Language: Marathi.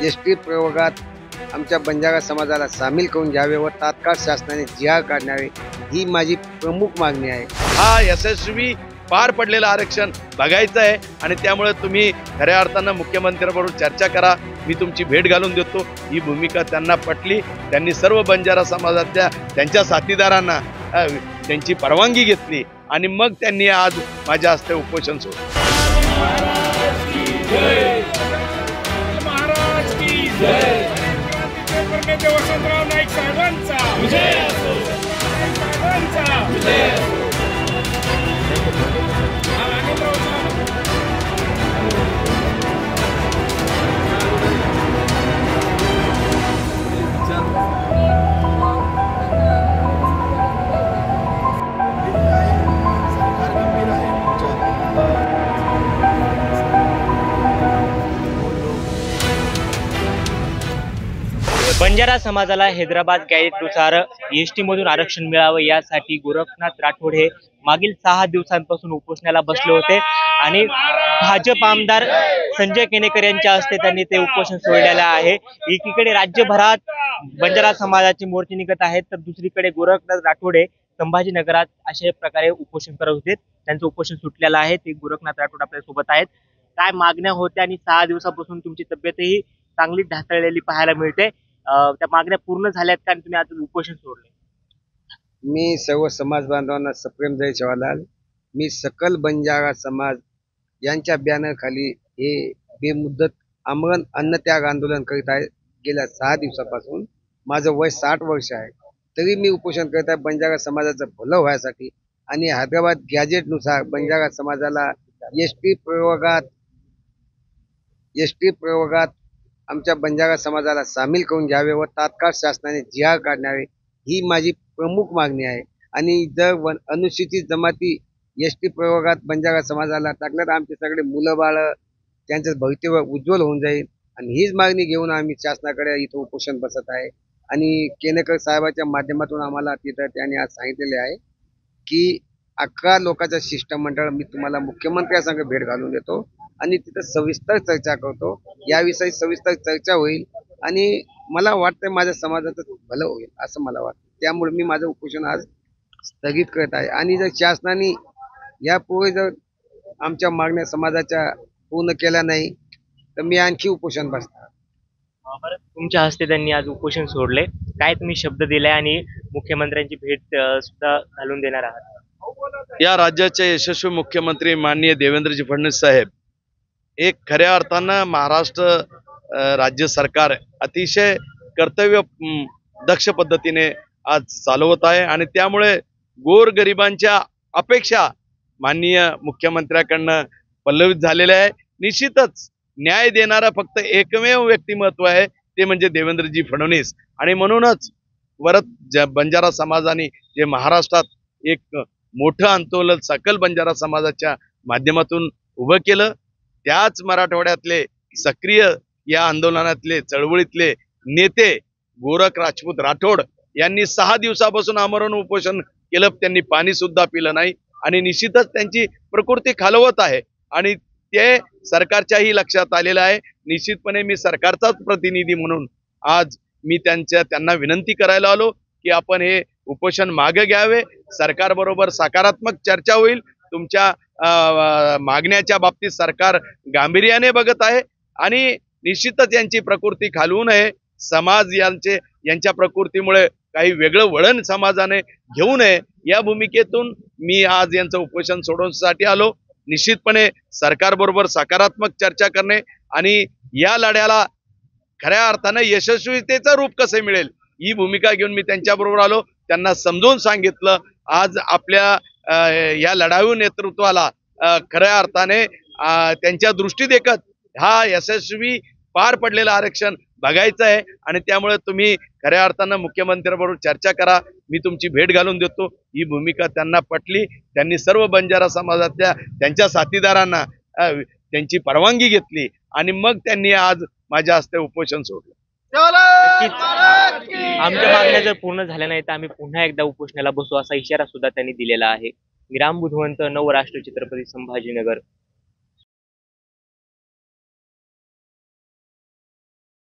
एसटी प्रयोगात आमच्या बंजारा समाजाला सामील करून घ्यावे व तात्काळ शासनाने जी.आर. काढावे ही माझी प्रमुख मागणी आहे। हा यशस्वी पार पडलेलं आरक्षण बघायचं आहे आणि त्यामुळे तुम्ही खऱ्या अर्थानं मुख्यमंत्र्यांबरोबर चर्चा करा, मी तुमची भेट घालून देतो। ही भूमिका त्यांना पटली। त्यांनी सर्व बंजारा समाजातल्या त्यांच्या साथीदारांना त्यांची परवानगी घेतली आणि मग त्यांनी आज माझ्या हस्ते उपोषण सोडलं। वसंतराव नाईक साहेबांचा विजय असो, साहेबांचा विजय असो। बंजारा समाजाला हैदराबाद गॅजेटनुसार एसटी मधून आरक्षण मिळावं यासाठी गोरखनाथ राठोड हे मागील 6 दिवसांपासून उपोषणाला बसले होते आणि भाजप आमदार संजय केनेकर यांच्या हस्ते त्यांनी ते उपोषण सोडलेलं आहे। एकीकडे राज्यभरात बंजारा समाजाचे मोर्चे निघत आहेत तर दुसरीकडे गोरखनाथ राठोड हे संभाजीनगरात अशा प्रकारे उपोषण करत होते। त्यांचं उपोषण सुटलेलं आहे। ते गोरखनाथ राठोड आपल्या सोबत आहेत। काय मागण्या होत्या आणि 6 दिवसापासून तुमची तब्येतही चांगली ढासळलेली पाहायला मिळते, त्या मागण्या पूर्ण झाल्यात का तुम्ही आज उपोषण सोडले? मी सर्व समाज बांधवांना सप्रेम जय जवाहरलाल। मी सकल बंजारा समाज यांच्या बॅनर खाली हे बेमुदत आमरण अन्नत्याग आंदोलन करीत आहे। गेल्या 6 दिवसापासून माझं वय 60 वर्ष आहे, तरी मी उपोषण करत आहे बंजारा समाजाचं भलं व्हायसाठी आणि हैदराबाद गॅजेटनुसार बंजारा समाजाला एसटी प्रयोगात आमच्या बंजारा समाजाला सामील करून घ्यावे व तात्काळ शासनाने जी.आर. काढावे ही माझी प्रमुख मागणी आहे। आणि जर अनुसूचित जमाती एसटी प्रयोगात बंजारा समाजाला टाकलं तर आमचे सगळे मुलं बाळ त्यांचं भवितव्य उज्ज्वल होऊन जाईल आणि हीच मागणी घेऊन आम्ही शासनाकडे इथं उपोषण बसत आहे। आणि केनेकर साहेबाच्या माध्यमातून आम्हाला तिथं त्यांनी आज सांगितलेले आहे की 11 लोकांचं शिष्टमंडळ मी तुम्हाला मुख्यमंत्र्यांसंग भेट घालून देतो आणि तिथं सविस्तर चर्चा करतो, याविषयी सविस्तर चर्चा होईल आणि मला वाटतं माझ्या समाजाचं भलं होईल असं मला वाटतं। त्यामुळे मी माझं उपोषण आज स्थगित करत आहे आणि जर शासनाने यापूर्वी जर आमच्या मागण्या समाजाच्या पूर्ण केल्या नाही तर मी आणखी उपोषण बसणार। तुमच्या हस्ते त्यांनी आज उपोषण सोडले, काय तुम्ही शब्द दिलाय आणि मुख्यमंत्र्यांची भेट सुद्धा घालून देणार आहात? या राज्याचे यशस्वी मुख्यमंत्री माननीय देवेंद्रजी फडणवीस साहेब एक खऱ्या अर्थानं महाराष्ट्र राज्य सरकार अतिशय कर्तव्य दक्ष पद्धतीने आज चालवत आहे आणि त्यामुळे गोरगरिबांच्या अपेक्षा माननीय मुख्यमंत्र्याकडनं पल्लवित झालेल्या आहे। निश्चितच न्याय देणारा फक्त एकमेव व्यक्तिमत्व आहे ते म्हणजे देवेंद्रजी फडणवीस आणि म्हणूनच परत बंजारा समाजाने जे महाराष्ट्रात एक मोठं आंदोलन सकल बंजारा समाजाच्या माध्यमातून उभं केलं, त्याच मराठवाड्यातले सक्रिय या आंदोलनातले चळवळीतले नेते गोरख राजपूत राठोड यांनी 6 दिवसापासून आमरण उपोषण केलं। त्यांनी पाणी सुद्धा पिलं नाही आणि निश्चितच त्यांची प्रकृती खालवत आहे आणि ते सरकारच्याही लक्षात आलेलं आहे। निश्चितपणे मी सरकारचाच प्रतिनिधी म्हणून आज मी त्यांना विनंती करायला आलो की आपण हे उपोषण मागे घ्यावे, सरकारबरोबर सकारात्मक चर्चा होईल। तुमच्या मागण्याच्या बाबतीत सरकार गांभीर्याने बघत आहे आणि निश्चितच यांची प्रकृती खालवू नये। समाज यांच्या प्रकृतीमुळे काही वेगळं वळण समाजाने घेऊ नये या भूमिकेतून मी आज यांचं उपोषण सोडवण्यासाठी आलो। निश्चितपणे सरकारबरोबर सकारात्मक चर्चा करणे आणि या लढ्याला खऱ्या अर्थानं यशस्वीतेचं रूप कसे मिळेल ही भूमिका घेऊन मी त्यांच्याबरोबर आलो। त्यांना समजून सांगितलं आज आपल्या या लढाऊ नेतृत्वाला खऱ्या अर्थाने त्यांच्या दृष्टी देखत हा यशस्वी पार पडलेलं आरक्षण बघायचं आहे आणि त्यामुळे तुम्ही खऱ्या अर्थानं मुख्यमंत्र्यांबरोबर चर्चा करा, मी तुमची भेट घालून देतो। ही भूमिका त्यांना पटली। त्यांनी सर्व बंजारा समाजातल्या त्यांच्या साथीदारांना त्यांची परवानगी घेतली आणि मग त्यांनी आज माझ्या हस्ते उपोषण सोडलं। आमच्या मागण्या जर पूर्ण झाल्या नाही तर आम्ही पुन्हा एकदा उपोषणाला बसू असा इशारा सुद्धा त्यांनी दिलेला आहे। मी राम बुधवंत, नवराष्ट्र, छत्रपती संभाजीनगर।